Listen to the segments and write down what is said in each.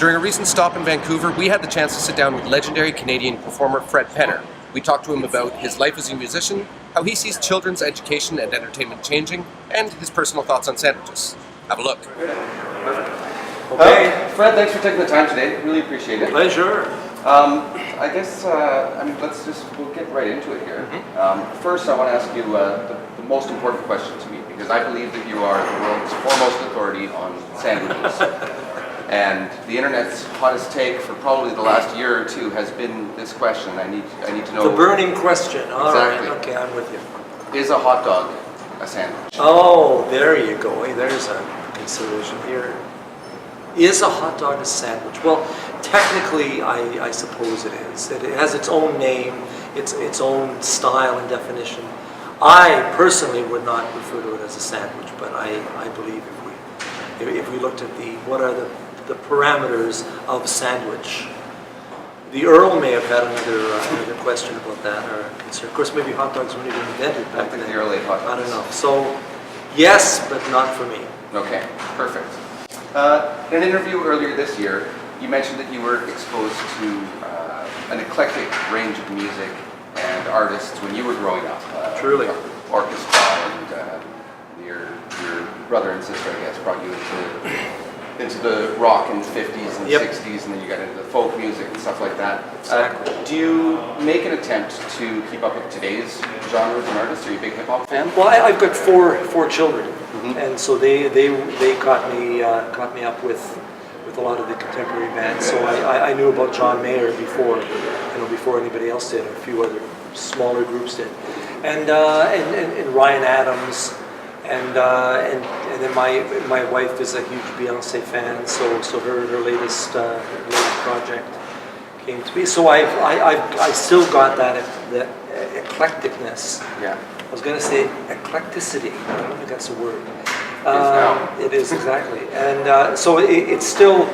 During a recent stop in Vancouver, we had the chance to sit down with legendary Canadian performer Fred Penner. We talked to him about his life as a musician, how he sees children's education and entertainment changing, and his personal thoughts on sandwiches. Have a look. Perfect. Okay, Fred, thanks for taking the time today. Really appreciate it. Pleasure. I guess, we'll get right into it here. First, I want to ask you the most important question to me, because I believe that you are the world's foremost authority on sandwiches. And the internet's hottest take for probably the last year or two has been this question. I need to know. The burning question. All exactly. right. Okay, I'm with you. Is a hot dog a sandwich? Oh, there you go. There's a consideration here. Is a hot dog a sandwich? Well, technically, I suppose it is. It has its own name, its own style and definition. I personally would not refer to it as a sandwich, but I believe if we looked at what are the parameters of sandwich. The Earl may have had another question about that, or concern. Of course, maybe hot dogs weren't even invented back then. The early hot dogs. I don't know. So, yes, but not for me. Okay, perfect. In an interview earlier this year, you mentioned that you were exposed to an eclectic range of music and artists when you were growing up. Truly. Orchestra and your brother and sister, I guess, brought you into the rock in the 50s and 60s, and then you got into the folk music and stuff like that. Exactly. Do you make an attempt to keep up with today's genres and artists? Are you a big hip-hop fan? Well, I've got four children, and so they caught me up with a lot of the contemporary bands. So I knew about John Mayer before anybody else did. A few other smaller groups did, and Ryan Adams. And then my wife is a huge Beyonce fan, so her latest project came to me. So I still got that eclecticness. Yeah. I was going to say eclecticity. I don't think that's a word. It is exactly, and so it's still.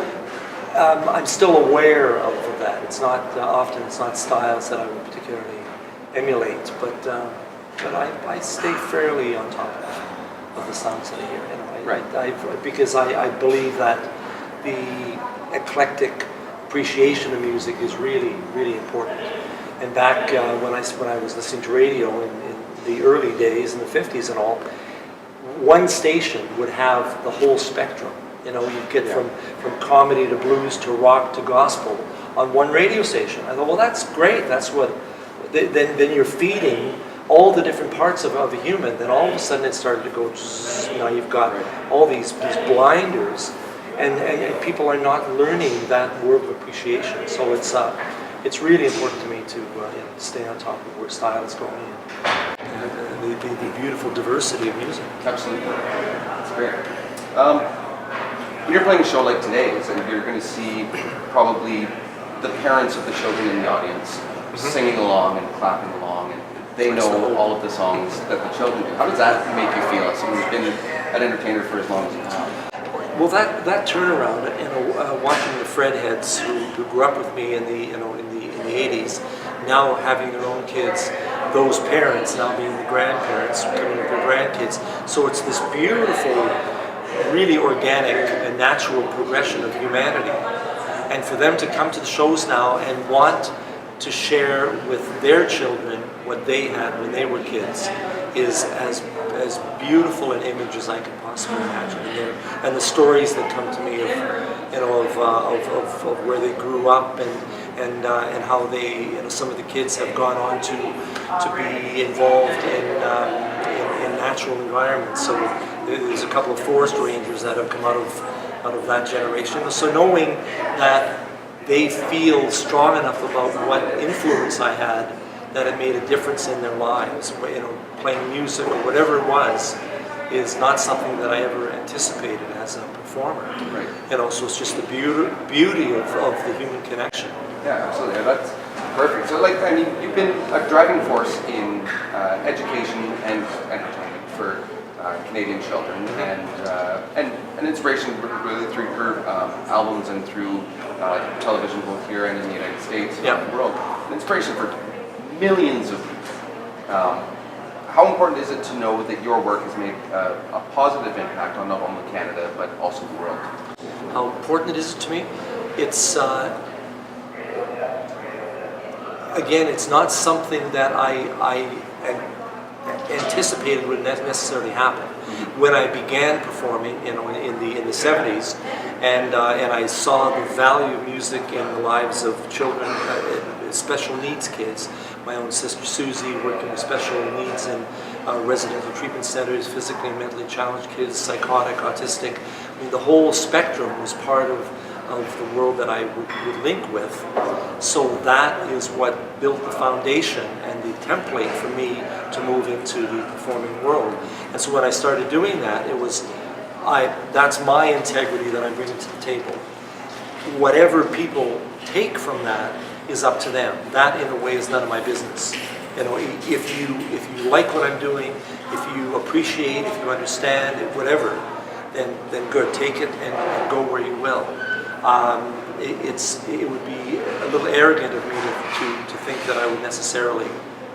I'm still aware of that. It's not often. It's not styles that I would particularly emulate, but I stay fairly on top of the sounds that I hear. Because I believe that the eclectic appreciation of music is really, really important. And back when I was listening to radio in the early days, in the 50s and all, one station would have the whole spectrum. You'd get from comedy to blues to rock to gospel on one radio station. I thought, well, that's great. That's what. Then you're feeding all the different parts of a human. Then all of a sudden it started to go. You've got all these blinders, and people are not learning that word of appreciation. So it's really important to me to stay on top of where style is going and the beautiful diversity of music. Absolutely, that's great. When you're playing a show like today's, and you're going to see probably the parents of the children in the audience singing along and clapping along, and they know all of the songs that the children do. How does that make you feel as someone who's been an entertainer for as long as you have? Well, that turnaround, watching the Fred heads who grew up with me in the 80s, now having their own kids, those parents now being the grandparents, coming with their grandkids. So it's this beautiful, really organic and natural progression of humanity. And for them to come to the shows now and want to share with their children what they had when they were kids is as beautiful an image as I could possibly imagine. And the stories that come to me of where they grew up and how they some of the kids have gone on to be involved in natural environments. So there's a couple of forest rangers that have come out of that generation. So knowing that they feel strong enough about what influence I had, that it made a difference in their lives. Playing music or whatever it was, is not something that I ever anticipated as a performer. Right. So it's just the beauty of the human connection. Yeah, absolutely. That's perfect. So, you've been a driving force in education and entertainment for Canadian children, and an inspiration really through your albums and through television, both here and in the United States and around the world. An inspiration for millions of people. How important is it to know that your work has made a positive impact on not only Canada but also the world? How important it is to me? it's again, it's not something that I anticipated would necessarily happen. When I began performing, in the 70s, and I saw the value of music in the lives of children, special needs kids. My own sister Susie working with special needs in residential treatment centers, physically and mentally challenged kids, psychotic, autistic. I mean, the whole spectrum was part of the world that I would link with. So that is what built the foundation and the template for me to move into the performing world. And so when I started doing that, that's my integrity that I'm bringing to the table. Whatever people take from that is up to them. That, in a way, is none of my business. You know, if you like what I'm doing, if you appreciate, if you understand, whatever, then good, take it and go where you will. It would be a little arrogant of me to think that I would necessarily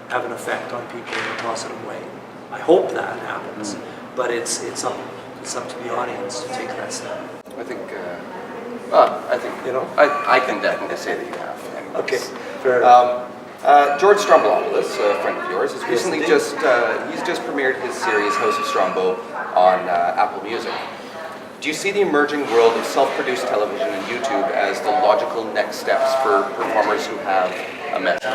have an effect on people in a positive way. I hope that happens, but it's up to the audience to take that step. I think you know, I can definitely say that you have. Anyways. Okay, fair enough. George Strombolopoulou, a friend of yours, has recently Yes, he's just premiered his series House of Strombo on Apple Music. Do you see the emerging world of self-produced television and YouTube as the logical next steps for performers who have a message?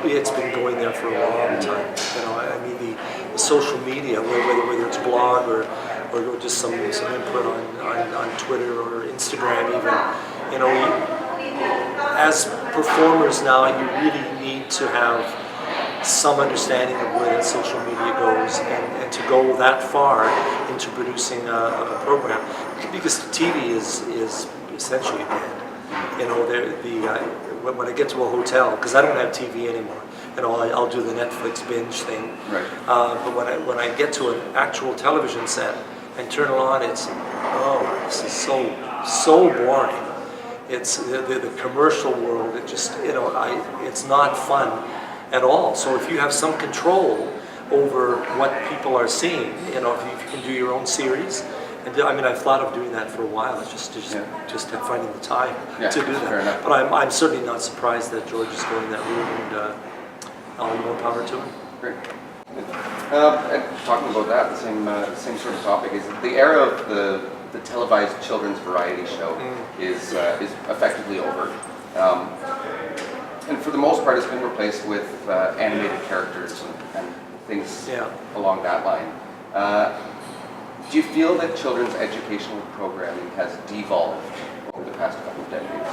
It's been going there for a long time. You know, I mean, the social media, whether it's blog or just some input on Twitter or Instagram even, you know, as performers now, you really need to have some understanding of where that social media goes and to go that far into producing a program, because TV is essentially dead. You know, when I get to a hotel, because I don't have TV anymore, you know, I'll do the Netflix binge thing. Right. But when I get to an actual television set and turn it on, it's, oh, this is so boring. It's the commercial world. It just, you know, it's not fun at all. So if you have some control over what people are seeing, you know, if you can do your own series, and I mean, I've thought of doing that for a while. It's just finding the time to do that. But I'm certainly not surprised that George is going that route, and all the more power to him. Great. And talking about that, the same sort of topic is the era of the televised children's variety show is effectively over. And for the most part, it's been replaced with animated characters and things along that line. Do you feel that children's educational programming has devolved over the past couple of decades?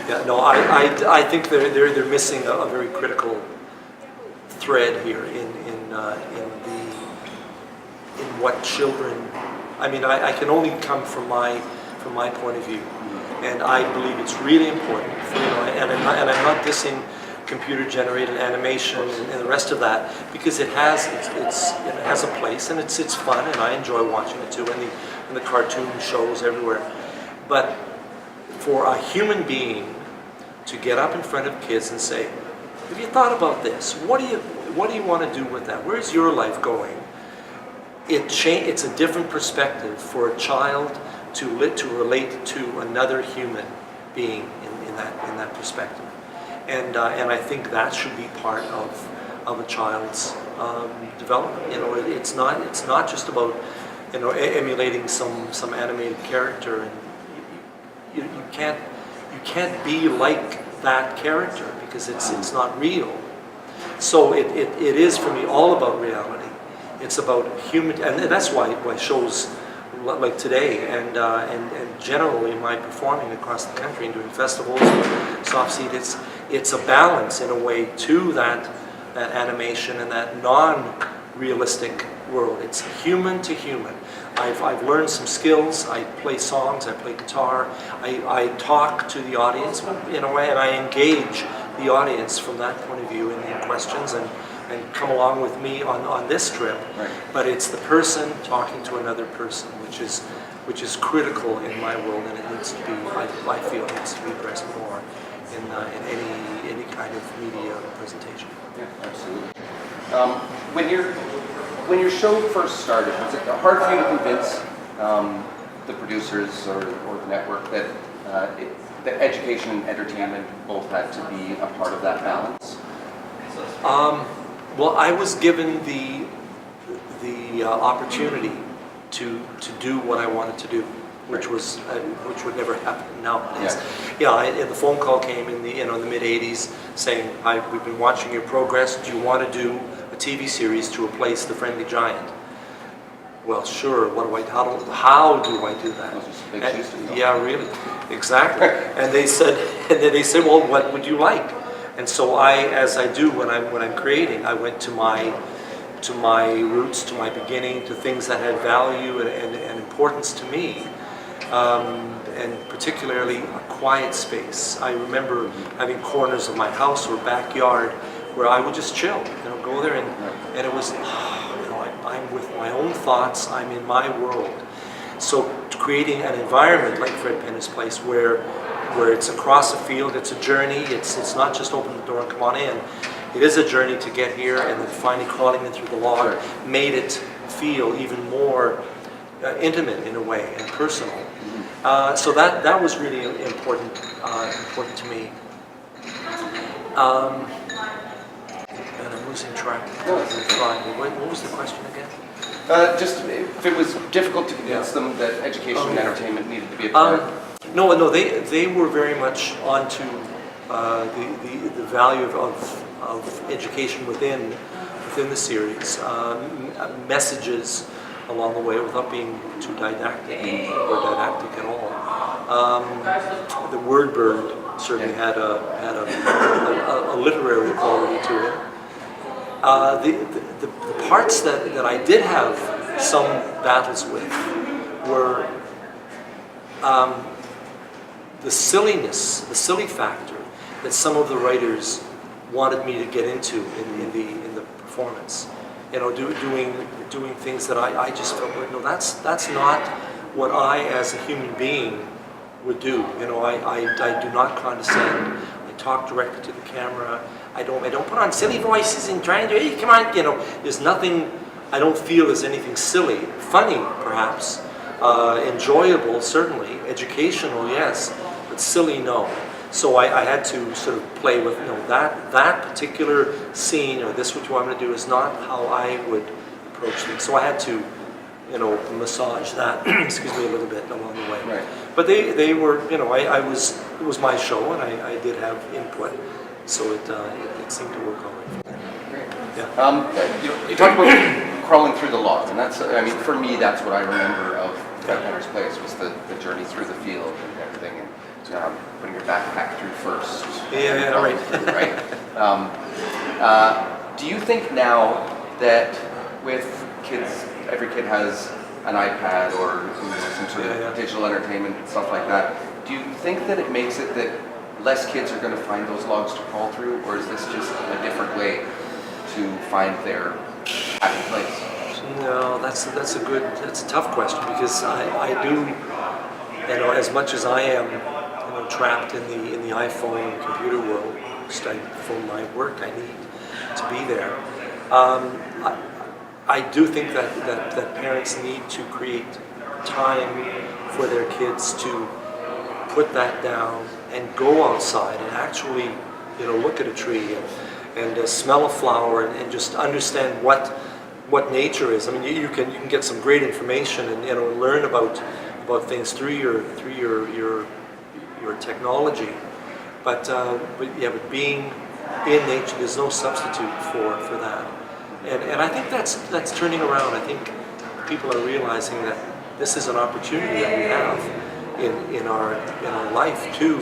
Yeah, no, I think they're missing a very critical thread here in what children. I mean, I can only come from my point of view, and I believe it's really important. For, you know, and I'm not dissing computer-generated animation and the rest of that, because it has a place and it's fun, and I enjoy watching it too, and the cartoon shows everywhere. But for a human being to get up in front of kids and say, "Have you thought about this? What do you want to do with that? Where's your life going?" It's a different perspective for a child to relate to another human being in that perspective. And I think that should be part of a child's development. You know, it's not just about, you know, emulating some animated character, and you can't be like that character because it's not real. So it is for me all about reality. It's about human, and that's why shows like today and generally my performing across the country and doing festivals, soft seat, it's a balance in a way to that animation and that non-realistic world. It's human to human. I've learned some skills. I play songs, I play guitar, I talk to the audience in a way, and I engage the audience from that point of view in questions and come along with me on this trip. Right. But it's the person talking to another person, which is critical in my world, and it needs to be, I feel, it needs to be addressed more in any kind of media presentation. Yeah, absolutely. when your show first started, was it hard for you to convince the producers or the network that that education and entertainment both had to be a part of that balance? Well, I was given the opportunity to do what I wanted to do, which was which would never happen nowadays. And the phone call came in the the mid '80s saying, "Hi, we've been watching your progress. Do you want to do a TV series to replace The Friendly Giant?" Well, sure. How do I do that? Big shoes to fill. Yeah, really, exactly. and they said, "Well, what would you like?" And so as I do when I'm creating, I went to my roots, to my beginning, to things that had value and importance to me, and particularly a quiet space. I remember having corners of my house or backyard where I would just chill, go there and it was, I'm with my own thoughts, I'm in my world. So creating an environment like Fred Penna's place where it's across a field, it's a journey, it's not just open the door and come on in. It is a journey to get here, and then finally crawling in through the log made it feel even more intimate in a way and personal. So that was really important to me. And I'm losing track. What was the question again? Just if it was difficult to convince them that education and entertainment needed to be a part. No, they were very much onto the value of education within the series, messages along the way without being too didactic at all. The word bird certainly had a literary quality to it. The parts that I did have some battles with were the silliness, the silly factor that some of the writers wanted me to get into in the performance. Doing things that I just felt, no, that's not what I as a human being would do. I do not condescend. I talk directly to the camera. I don't put on silly voices and trying to, hey, come on, there's nothing, I don't feel there's anything silly. Funny, perhaps. Enjoyable, certainly. Educational, yes. But silly, no. So I had to sort of play with, that particular scene, or this what you want me to do is not how I would approach things. So I had to, massage that, excuse me, a little bit along the way. Right. But they were, it was my show, and I did have input. So it seemed to work all right. Great. Yeah. You talked about crawling through the log, and that's, for me, that's what I remember of Fred Penna's place, was the journey through the field and everything, and putting your backpack through first. Yeah, right. Right. Do you think now that with kids, every kid has an iPad or some sort of digital entertainment and stuff like that, do you think that it makes it that less kids are going to find those logs to crawl through, or is this just a different way to find their happy place? No, that's a tough question, because I do, as much as I am, trapped in the iPhone and computer world, for my work, I need to be there. I do think that parents need to create time for their kids to put that down and go outside and actually, look at a tree and smell a flower and just understand what nature is. I mean, you can get some great information and learn about things through your technology, but being in nature, there's no substitute for that. And I think that's turning around. I think people are realizing that this is an opportunity that we have in our life to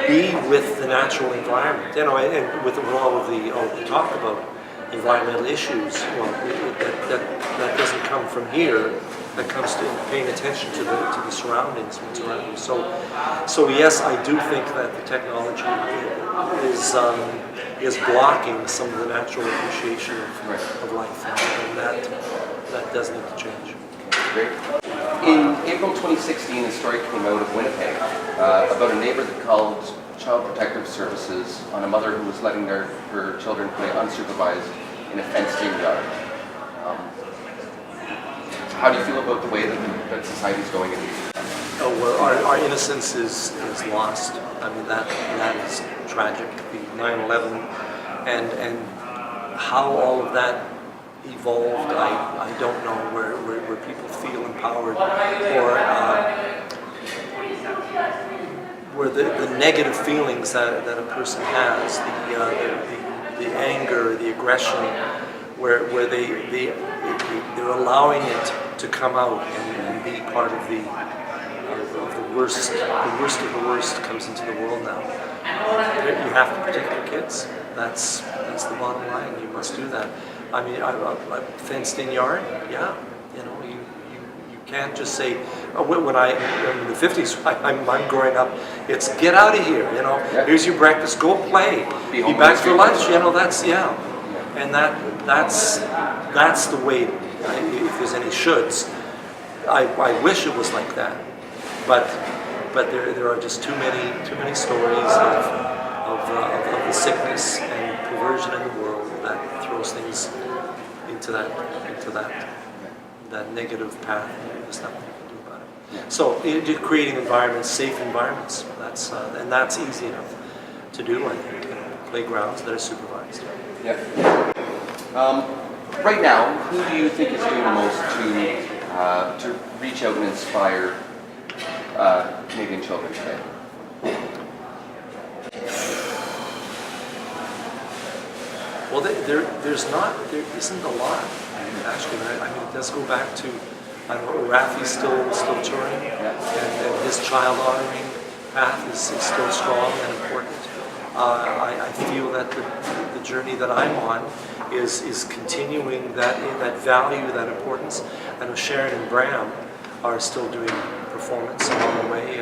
be with the natural environment. And with all of the talk about environmental issues, well, that doesn't come from here. That comes to paying attention to the surroundings, what's around you. So yes, I do think that the technology is blocking some of the natural appreciation of life, and that does need to change. Great. In April 2016, a story came out of Winnipeg about a neighbor that called Child Protective Services on a mother who was letting her children play unsupervised in a fenced-in yard. How do you feel about the way that society's going in these? Oh, well, our innocence is lost. I mean, that is tragic. The 9/11 and how all of that evolved, I don't know, where people feel empowered, or where the negative feelings that a person has, the anger, the aggression, where they're allowing it to come out and be part of the worst. The worst of the worst comes into the world now. You have to protect your kids. That's the bottom line. You must do that. I mean, a fenced-in yard, yeah. You know, you can't just say, when I'm in the 50s, I'm growing up, it's get out of here, you know, here's your breakfast, go play, be back for lunch, you know, that's, yeah. And that's the way, if there's any shoulds. I wish it was like that, but there are just too many stories of the sickness and perversion in the world that throws things into that negative path. There's nothing you can do about it. Yeah. So creating environments, safe environments, and that's easy enough to do, I think. You know, playgrounds that are supervised. Yeah. Right now, who do you think is doing the most to reach out and inspire Canadian children today? Well, there isn't a lot, actually. I mean, it does go back to, I don't know, Rafi's still touring, and his child honoring path is still strong and important. I feel that the journey that I'm on is continuing that value, that importance. I know Sharon and Bram are still doing performance along the way,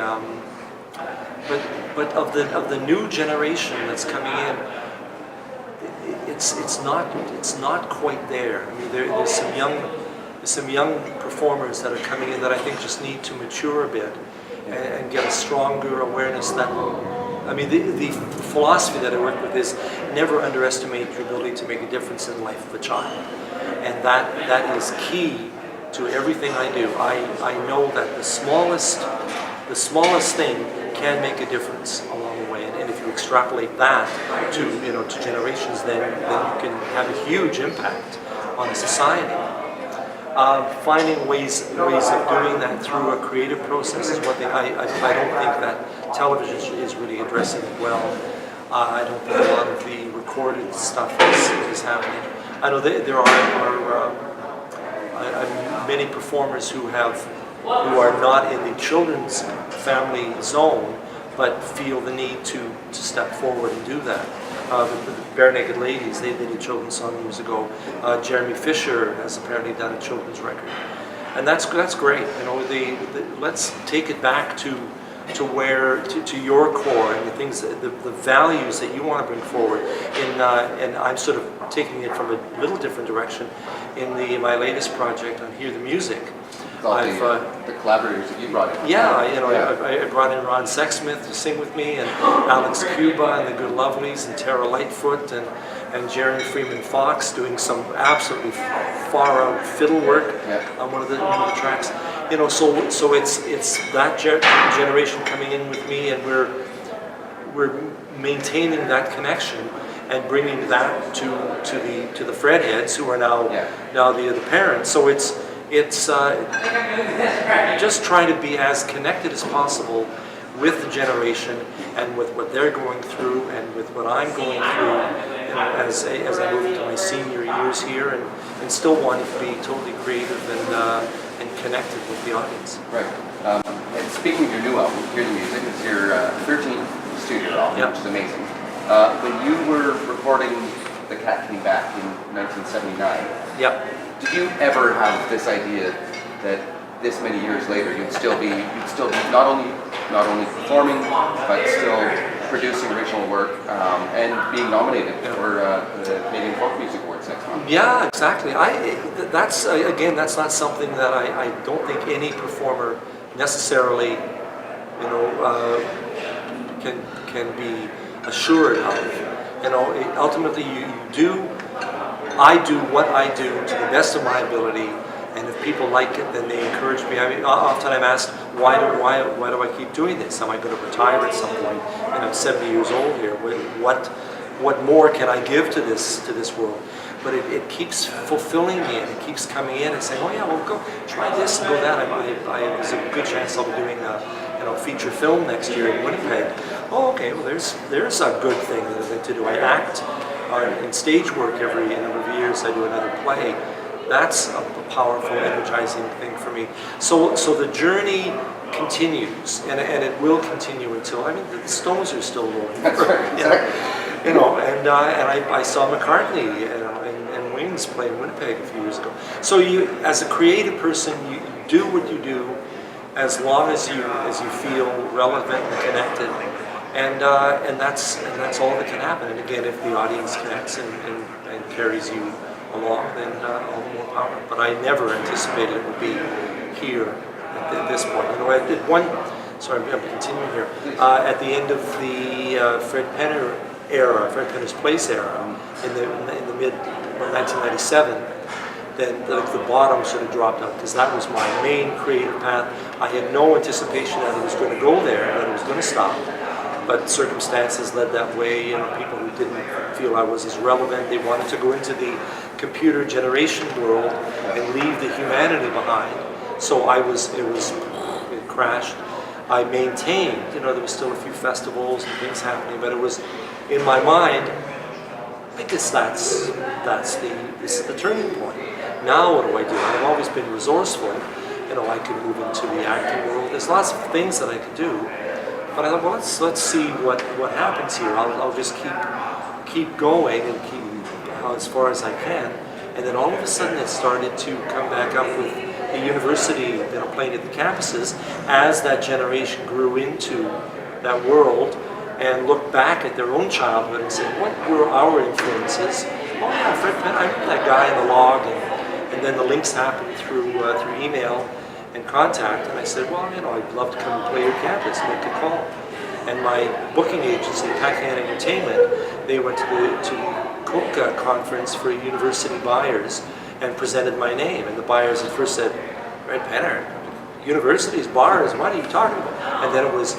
but of the new generation that's coming in, it's not quite there. I mean, there's some young performers that are coming in that I think just need to mature a bit and get a stronger awareness that. I mean, the philosophy that I work with is never underestimate your ability to make a difference in the life of a child, and that is key to everything I do. I know that the smallest thing can make a difference along the way, and if you extrapolate that to generations, then you can have a huge impact on society. Finding ways of doing that through a creative process is one thing. I don't think that television is really addressing it well. I don't think a lot of the recorded stuff is happening. I know there are many performers who are not in the children's family zone, but feel the need to step forward and do that. The Bare Naked Ladies, they did a children's song years ago. Jeremy Fisher has apparently done a children's record, and that's great. You know, let's take it back to your core and the things, the values that you want to bring forward. And I'm sort of taking it from a little different direction in my latest project on Hear the Music. The collaborators that you brought in. Yeah, I brought in Ron Sexsmith to sing with me, and Alex Cuba and the Good Lovelies, and Tara Lightfoot, and Jeremy Freeman Fox doing some absolutely far out fiddle work on one of the tracks. You know, so it's that generation coming in with me, and we're maintaining that connection and bringing that to the Fredheads, who are now the parents. So it's just trying to be as connected as possible with the generation and with what they're going through and with what I'm going through, as I move into my senior years here, and still wanting to be totally creative and connected with the audience. Right. And speaking of your new album, Hear the Music, it's your 13th studio album, which is amazing. When you were recording The Cat Came Back in 1979, did you ever have this idea that this many years later you'd still be not only performing but still producing original work and being nominated for the Canadian Folk Music Awards next month? Yeah, exactly. That's not something that I don't think any performer necessarily can be assured of. Ultimately you do I do what I do to the best of my ability, and if people like it, then they encourage me. I mean, often I'm asked, why do I keep doing this? Am I going to retire at some point? And I'm 70 years old here. What more can I give to this world? But it keeps fulfilling me, and it keeps coming in and saying, oh yeah, well, go try this and go that. There's a good chance I'll be doing a feature film next year in Winnipeg. Oh, okay, well there's a good thing that I like to do. I act in stage work every number of years. I do another play. That's a powerful, energizing thing for me. So the journey continues, and it will continue until, I mean, the Stones are still rolling. That's right, exactly. You know, and I saw McCartney and Wings play in Winnipeg a few years ago. So you, as a creative person, you do what you do as long as you feel relevant and connected, and that's all that can happen. And again, if the audience connects and carries you along, then all the more power. But I never anticipated it would be here at this point. You know, I did one. Sorry, I'm continuing here. At the end of the Fred Penner's Place era, in the mid 1997, then the bottom sort of dropped out, because that was my main creative path. I had no anticipation that it was going to go there, that it was going to stop. But circumstances led that way. You know, people who didn't feel I was as relevant, they wanted to go into the computer generation world and leave the humanity behind. So it crashed. I maintained, you know, there was still a few festivals and things happening, but it was, in my mind, I guess this is the turning point. Now what do I do? I've always been resourceful. You know, I could move into the acting world. There's lots of things that I could do. But I thought, well, let's see what happens here. I'll just keep going and keep as far as I can. And then all of a sudden it started to come back up with the university, you know, playing at the campuses, as that generation grew into that world and looked back at their own childhood and said, what were our influences? Oh yeah, Fred Penn, I remember that guy in the log, and then the links happened through email and contact, and I said, well, you know, I'd love to come and play your campus, make a call. And my booking agency, Pacan Entertainment, they went to the Cook conference for university buyers and presented my name. And the buyers at first said, Fred Penner, universities, bars, what are you talking about? And then it was,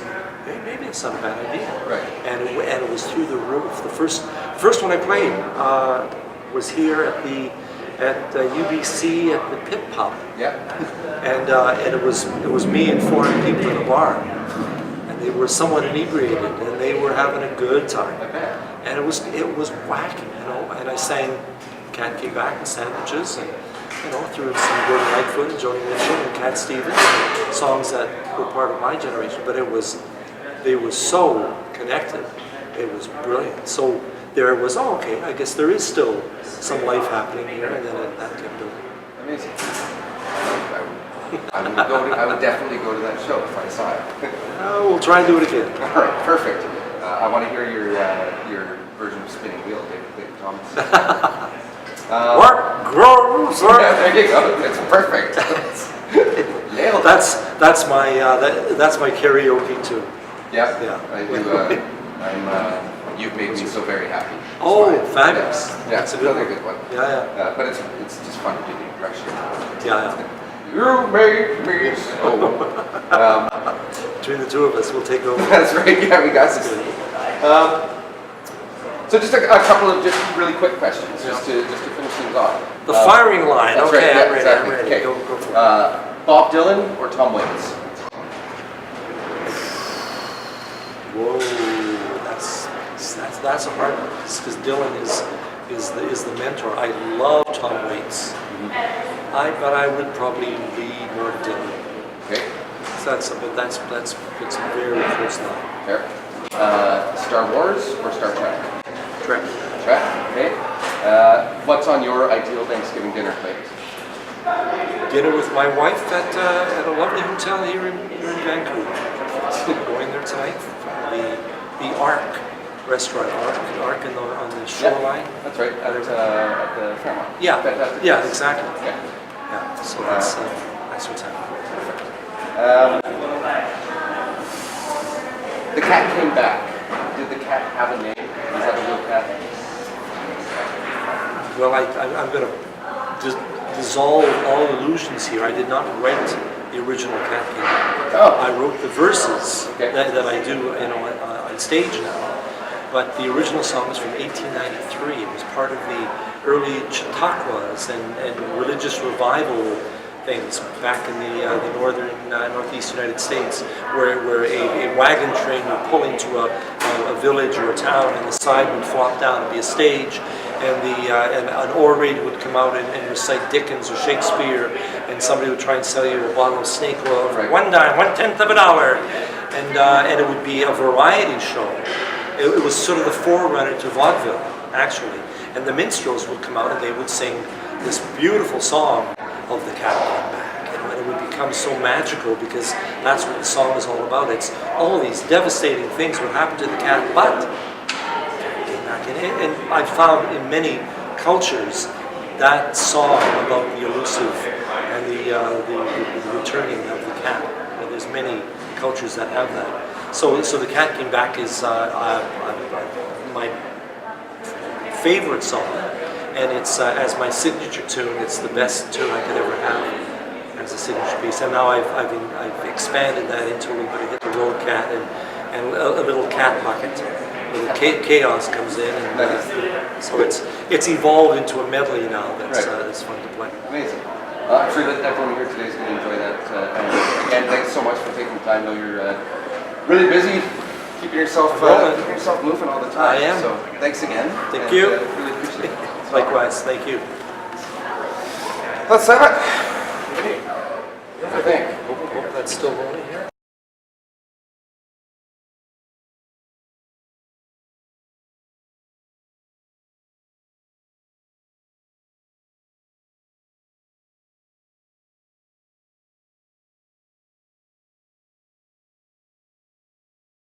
hey, maybe it's not a bad idea. Right. And it was through the roof. The first one I played was here at UBC at the Pit Pub. Yeah. And it was me and 400 people in a bar. They were somewhat inebriated, and they were having a good time. And it was wacky, you know. And I sang "Can't Keep Back" and "Sandwiches," and you know, threw in some Gordon Lightfoot and Joni Mitchell and Cat Stevens, and songs that were part of my generation. But they were so connected. It was brilliant. So there it was. Oh, okay. I guess there is still some life happening here, and then that kept building. Amazing. I would definitely go to that show if I saw it. We'll try and do it again. All right, perfect. I want to hear your version of Spinning Wheel, David Thomas. What grows? Yeah, there you go. It's perfect. Nailed it. That's my karaoke too. Yeah, Yeah. I do. You've made me so very happy. Oh, fabulous. Yeah, That's a good another one. good one. Yeah. But it's just fun to do the impression. Yeah. You made me so. Between the two of us, we'll take over. That's right. Yeah, we got this. So just a couple of just really quick questions, just to finish things off. The firing line. That's Okay, right. I'm ready. Exactly. I'm ready. Okay. Go for it. Bob Dylan or Tom Waits? Whoa, that's a hard one, because Dylan is the mentor. I love Tom Waits. But I would probably lean more to Dylan. Okay. So that's it's a very close line. Fair. Star Wars or Star Trek? Trek. Trek. Okay. What's on your ideal Thanksgiving dinner plate? Dinner with my wife at a lovely hotel here in Vancouver. Going there tonight. The Ark restaurant, Ark on the shoreline. Yeah, that's right. At the Fairmont. Yeah, exactly. Yeah. Yeah, so that's what's happening. The cat came back. Did the cat have a name? Is that a real cat? Well, I'm going to dissolve all illusions here. I did not write the original Cat King Back. Oh. I wrote the verses Okay. that I do, on stage now. But the original song is from 1893. It was part of the early Chautauquas and religious revival things back in the northeast United States, where a wagon train would pull into a village or a town, and the side would flop down and be a stage, and an orator would come out and recite Dickens or Shakespeare, and somebody would try and sell you a bottle of snake oil for $1, $0.1 of a dollar, and it would be a variety show. It was sort of the forerunner to vaudeville, actually. And the minstrels would come out and they would sing this beautiful song of the cat came back. And it would become so magical because that's what the song is all about. It's all these devastating things would happen to the cat, but the cat came back. And I found in many cultures that song about the elusive and the returning of the cat. And there's many cultures that have that. So the Cat Came Back is my favorite song, and it's as my signature tune. It's the best tune I could ever have as a signature piece. And now I've expanded that into a little bit of Hit the Road Cat and a little cat bucket where the chaos comes in, and so it's evolved into a medley now that's fun to play. Amazing. I'm sure that everyone here today is going to enjoy that. And again, thanks so much for taking time. I know you're really busy, keeping yourself moving all the time. I am. So thanks again. Thank you. Really appreciate it. Likewise, thank you. Let's have it. I think. Hope that's still rolling here.